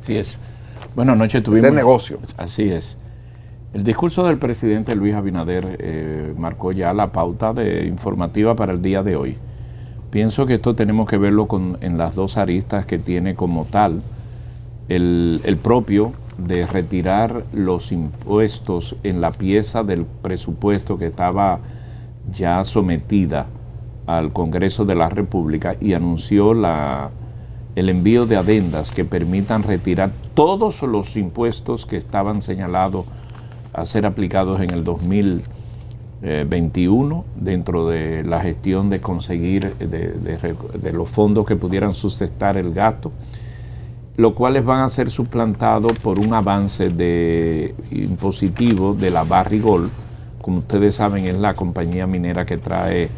Así es. Bueno, anoche tuvimos... Ese negocio. Así es. El discurso del presidente Luis Abinader marcó ya la pauta informativa para el día de hoy. Pienso que esto tenemos que verlo en las dos aristas que tiene como tal. El propio de retirar los impuestos en la pieza del presupuesto que estaba ya sometida al Congreso de la República y anunció el envío de adendas que permitan retirar todos los impuestos que estaban señalados a ser aplicados en el 2021 dentro de la gestión de conseguir de los fondos que pudieran sustentar el gasto, los cuales van a ser suplantados por un avance impositivo de la Barrigold. Como ustedes saben, es la compañía minera que trae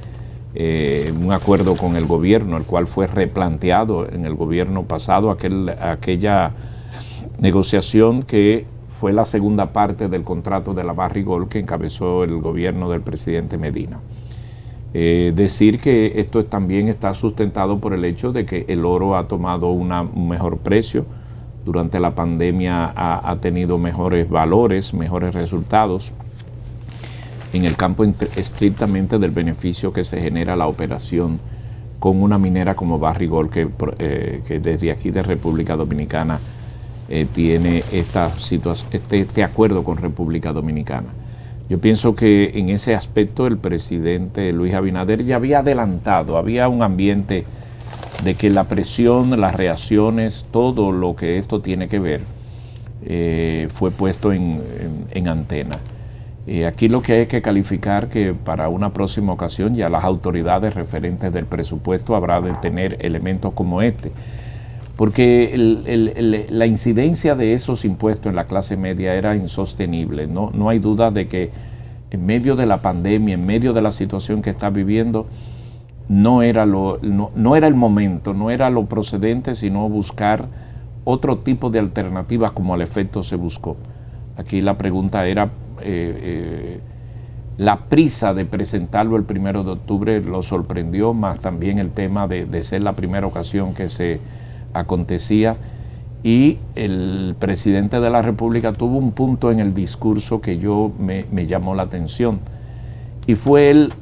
un acuerdo con el gobierno, el cual fue replanteado en el gobierno pasado, aquella negociación que fue la segunda parte del contrato de la Barrigold que encabezó el gobierno del presidente Medina. Decir que esto también está sustentado por el hecho de que el oro ha tomado un mejor precio. Durante la pandemia ha tenido mejores valores, mejores resultados en el campo estrictamente del beneficio que se genera la operación con una minera como Barrigold que desde aquí de República Dominicana tiene este acuerdo con República Dominicana. Yo pienso que en ese aspecto el presidente Luis Abinader ya había adelantado, había un ambiente de que la presión, las reacciones, todo lo que esto tiene que ver, fue puesto en antena. Aquí lo que hay que calificar que para una próxima ocasión ya las autoridades referentes del presupuesto habrá de tener elementos como este, porque la incidencia de esos impuestos en la clase media era insostenible. No hay duda de que en medio de la pandemia, en medio de la situación que está viviendo, no era el momento, no era lo procedente, sino buscar otro tipo de alternativas como al efecto se buscó. Aquí la pregunta era, la prisa de presentarlo el 1 de octubre lo sorprendió, más también el tema de ser la primera ocasión que se acontecía, y el presidente de la República tuvo un punto en el discurso que me llamó la atención, y fue él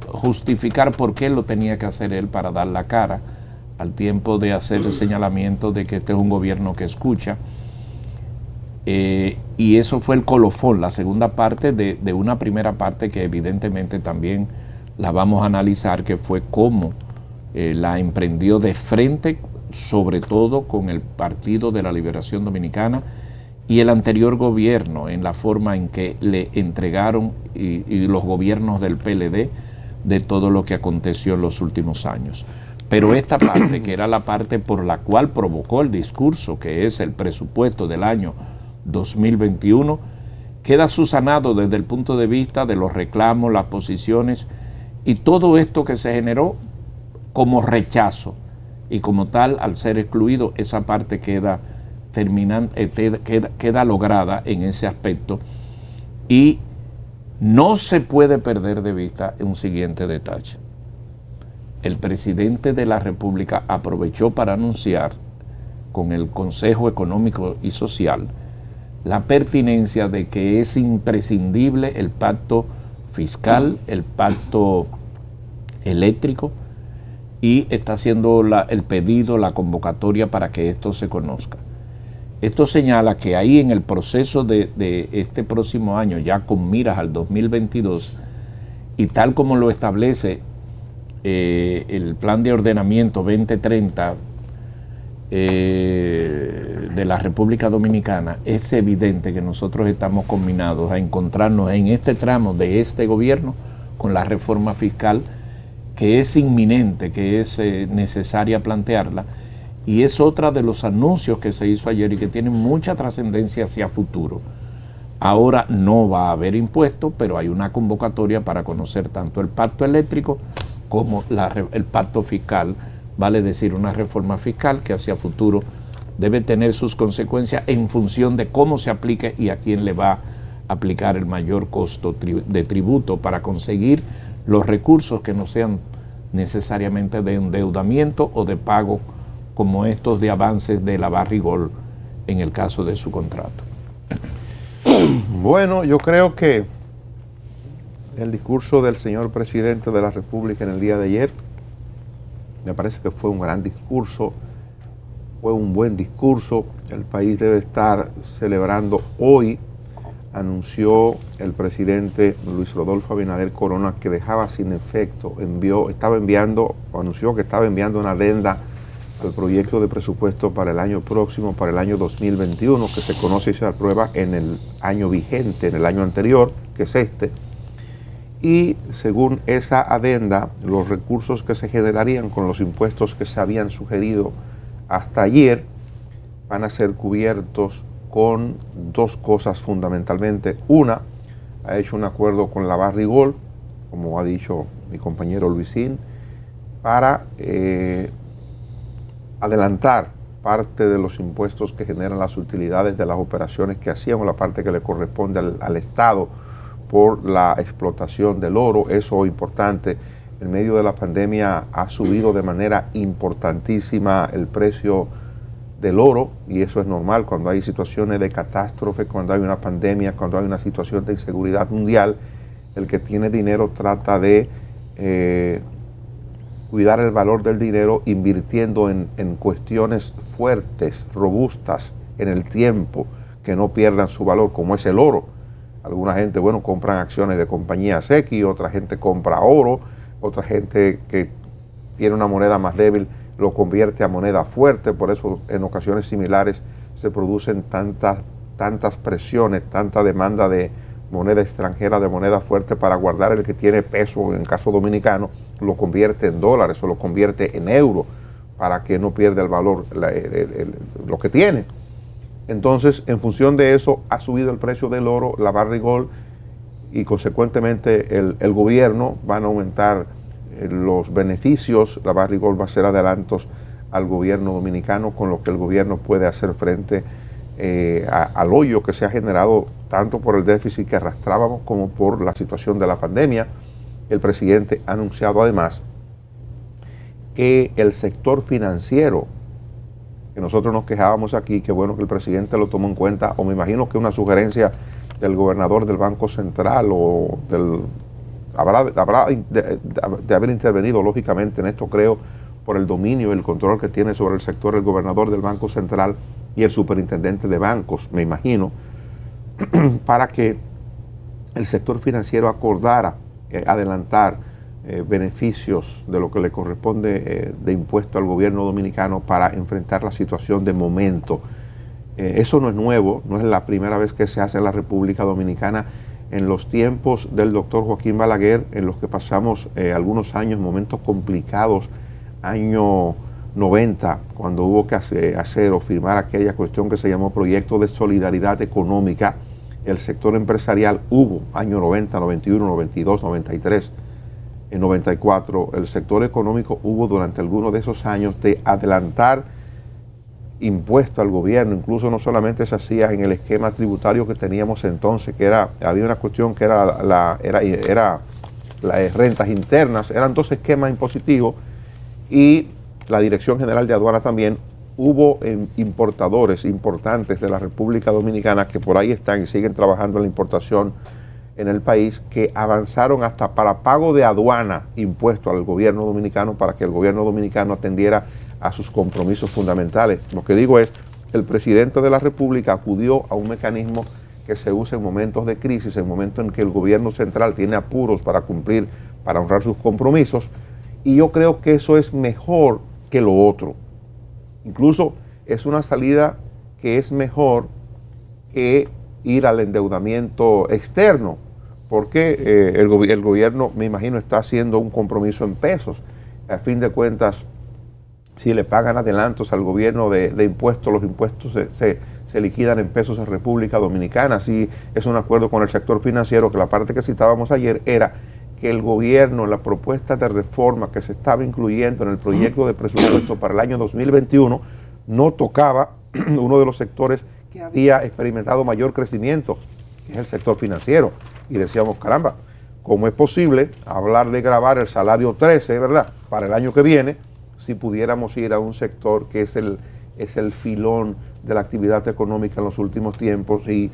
justificar por qué lo tenía que hacer él para dar la cara, al tiempo de hacer el señalamiento de que este es un gobierno que escucha. Y eso fue el colofón, la segunda parte de una primera parte que evidentemente también la vamos a analizar, que fue cómo la emprendió de frente, sobre todo con el Partido de la Liberación Dominicana y el anterior gobierno, en la forma en que le entregaron y los gobiernos del PLD de todo lo que aconteció en los últimos años. Pero esta parte, que era la parte por la cual provocó el discurso, que es el presupuesto del año 2021, queda subsanado desde el punto de vista de los reclamos, las posiciones y todo esto que se generó como rechazo, y como tal, al ser excluido, esa parte queda lograda en ese aspecto. Y no se puede perder de vista un siguiente detalle. El presidente de la República aprovechó para anunciar con el Consejo Económico y Social la pertinencia de que es imprescindible el pacto fiscal, el pacto eléctrico, y está haciendo el pedido, la convocatoria para que esto se conozca. Esto señala que ahí en el proceso de este próximo año, ya con miras al 2022, y tal como lo establece el Plan de Ordenamiento 2030 de la República Dominicana, es evidente que nosotros estamos combinados a encontrarnos en este tramo de este gobierno con la reforma fiscal, que es inminente, que es necesaria plantearla, y es otra de los anuncios que se hizo ayer y que tiene mucha trascendencia hacia futuro. Ahora no va a haber impuestos, pero hay una convocatoria para conocer tanto el pacto eléctrico como el pacto fiscal, vale decir, una reforma fiscal que hacia futuro debe tener sus consecuencias en función de cómo se aplique y a quién le va a aplicar el mayor costo de tributo para conseguir los recursos que no sean necesariamente de endeudamiento o de pago como estos de avances de la Barrigold en el caso de su contrato. Bueno, yo creo que el discurso del señor presidente de la República en el día de ayer, me parece que fue un gran discurso, fue un buen discurso. El país debe estar celebrando hoy. Anunció el presidente Luis Rodolfo Abinader Corona que dejaba sin efecto, anunció que estaba enviando una adenda al proyecto de presupuesto para el año próximo, para el año 2021, que se conoce y se aprueba en el año vigente, en el año anterior, que es este. Y según esa adenda, los recursos que se generarían con los impuestos que se habían sugerido hasta ayer van a ser cubiertos con dos cosas fundamentalmente. Una, ha hecho un acuerdo con la Barrigol, como ha dicho mi compañero Luisín, para adelantar parte de los impuestos que generan las utilidades de las operaciones que hacíamos, la parte que le corresponde al Estado por la explotación del oro. Eso es importante. En medio de la pandemia ha subido de manera importantísima el precio del oro, y eso es normal cuando hay situaciones de catástrofe, cuando hay una pandemia, cuando hay una situación de inseguridad mundial. El que tiene dinero trata de cuidar el valor del dinero invirtiendo en cuestiones fuertes, robustas en el tiempo, que no pierdan su valor, como es el oro. Alguna gente, bueno, compran acciones de compañías X, otra gente compra oro, otra gente que tiene una moneda más débil lo convierte a moneda fuerte. Por eso en ocasiones similares se producen tantas presiones, tanta demanda de moneda extranjera, de moneda fuerte, para guardar el que tiene peso. En el caso dominicano lo convierte en dólares o lo convierte en euros para que no pierda el valor lo que tiene. Entonces, en función de eso, ha subido el precio del oro, la Barrigol, y consecuentemente el gobierno van a aumentar los beneficios. La Barrigol va a hacer adelantos al gobierno dominicano, con lo que el gobierno puede hacer frente al hoyo que se ha generado tanto por el déficit que arrastrábamos como por la situación de la pandemia. El presidente ha anunciado además que el sector financiero, que nosotros nos quejábamos aquí, que bueno que el presidente lo tomó en cuenta, o me imagino que una sugerencia del gobernador del Banco Central o habrá de haber intervenido lógicamente en esto, creo, por el dominio y el control que tiene sobre el sector el gobernador del Banco Central y el superintendente de bancos, me imagino, para que el sector financiero acordara adelantar beneficios de lo que le corresponde de impuesto al gobierno dominicano para enfrentar la situación de momento. Eso no es nuevo, no es la primera vez que se hace en la República Dominicana. En los tiempos del doctor Joaquín Balaguer, en los que pasamos algunos años, momentos complicados, año 90, cuando hubo que hacer o firmar aquella cuestión que se llamó Proyecto de Solidaridad Económica, el sector empresarial hubo, año 90, 91, 92, 93, en 94, el sector económico hubo durante algunos de esos años de adelantar impuesto al gobierno. Incluso no solamente se hacía en el esquema tributario que teníamos entonces, que había una cuestión que era las rentas internas, eran dos esquemas impositivos, y la Dirección General de Aduana también. Hubo importadores importantes de la República Dominicana que por ahí están y siguen trabajando en la importación en el país, que avanzaron hasta para pago de aduana impuesto al gobierno dominicano, para que el gobierno dominicano atendiera a sus compromisos fundamentales. Lo que digo es, el presidente de la República acudió a un mecanismo que se usa en momentos de crisis, en momentos en que el gobierno central tiene apuros para cumplir, para honrar sus compromisos, y yo creo que eso es mejor que lo otro. Incluso es una salida que es mejor que ir al endeudamiento externo, porque el gobierno, me imagino, está haciendo un compromiso en pesos. A fin de cuentas, si le pagan adelantos al gobierno de impuestos, los impuestos se liquidan en pesos en República Dominicana. Así es un acuerdo con el sector financiero, que la parte que citábamos ayer era que el gobierno, la propuesta de reforma que se estaba incluyendo en el proyecto de presupuesto para el año 2021, no tocaba uno de los sectores que había experimentado mayor crecimiento, que es el sector financiero. Y decíamos, caramba, ¿cómo es posible hablar de gravar el salario 13, ¿verdad?, para el año que viene, si pudiéramos ir a un sector que es el filón de la actividad económica en los últimos tiempos y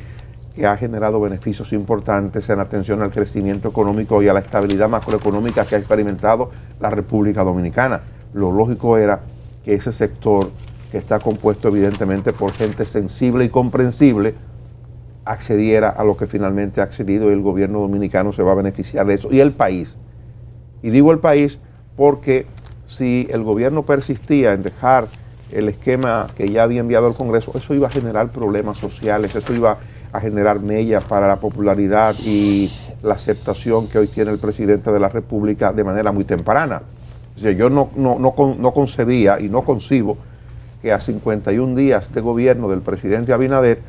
que ha generado beneficios importantes en atención al crecimiento económico y a la estabilidad macroeconómica que ha experimentado la República Dominicana. Lo lógico era que ese sector, que está compuesto evidentemente por gente sensible y comprensible, accediera a lo que finalmente ha accedido, y el gobierno dominicano se va a beneficiar de eso, y el país. Y digo el país porque si el gobierno persistía en dejar el esquema que ya había enviado al Congreso, eso iba a generar problemas sociales, eso iba a generar mella para la popularidad y la aceptación que hoy tiene el presidente de la República de manera muy temprana. O sea, yo no concebía y no concibo que a 51 días de gobierno del presidente Abinader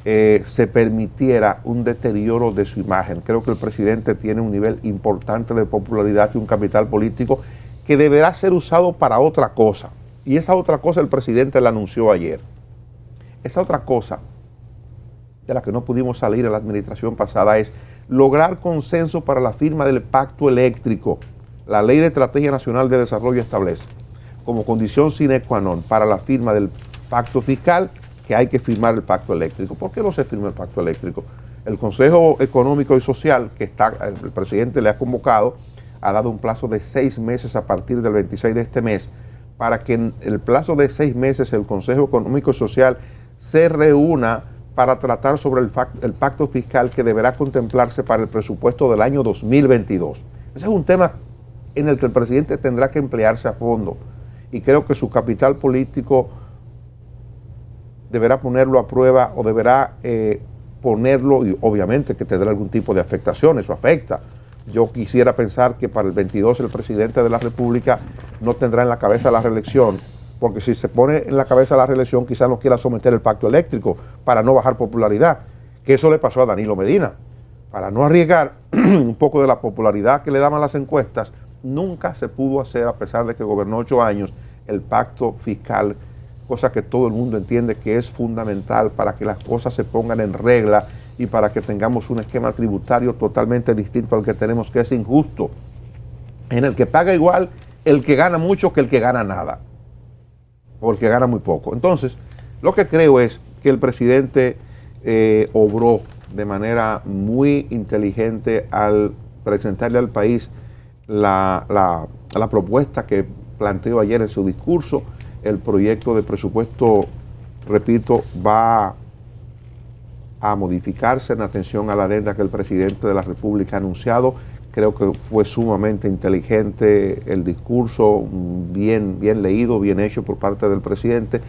se permitiera un deterioro de su imagen. Creo que el presidente tiene un nivel importante de popularidad y un capital político que deberá ser usado para otra cosa. Y esa otra cosa el presidente la anunció ayer. Esa otra cosa de la que no pudimos salir en la administración pasada es lograr consenso para la firma del pacto eléctrico. La Ley de Estrategia Nacional de Desarrollo establece como condición sine qua non para la firma del pacto fiscal que hay que firmar el pacto eléctrico. ¿Por qué no se firma el pacto eléctrico? El Consejo Económico y Social, que el presidente le ha convocado, ha dado un plazo de 6 meses a partir del 26 de este mes, para que en el plazo de 6 meses el Consejo Económico y Social se reúna para tratar sobre el pacto fiscal que deberá contemplarse para el presupuesto del año 2022. Ese es un tema en el que el presidente tendrá que emplearse a fondo, y creo que su capital político deberá ponerlo a prueba, o deberá ponerlo, y obviamente que tendrá algún tipo de afectación, eso afecta. Yo quisiera pensar que para el 22 el presidente de la República no tendrá en la cabeza la reelección, porque si se pone en la cabeza la reelección quizás no quiera someter el pacto eléctrico para no bajar popularidad, que eso le pasó a Danilo Medina. Para no arriesgar un poco de la popularidad que le daban las encuestas, nunca se pudo hacer, a pesar de que gobernó 8 años, el pacto fiscal, cosa que todo el mundo entiende que es fundamental para que las cosas se pongan en regla y para que tengamos un esquema tributario totalmente distinto al que tenemos, que es injusto, en el que paga igual el que gana mucho que el que gana nada, o el que gana muy poco. Entonces, lo que creo es que el presidente obró de manera muy inteligente al presentarle al país la propuesta que planteó ayer en su discurso. El proyecto de presupuesto, repito, va a modificarse en atención a la adenda que el presidente de la República ha anunciado. Creo que fue sumamente inteligente el discurso, bien leído, bien hecho por parte del presidente.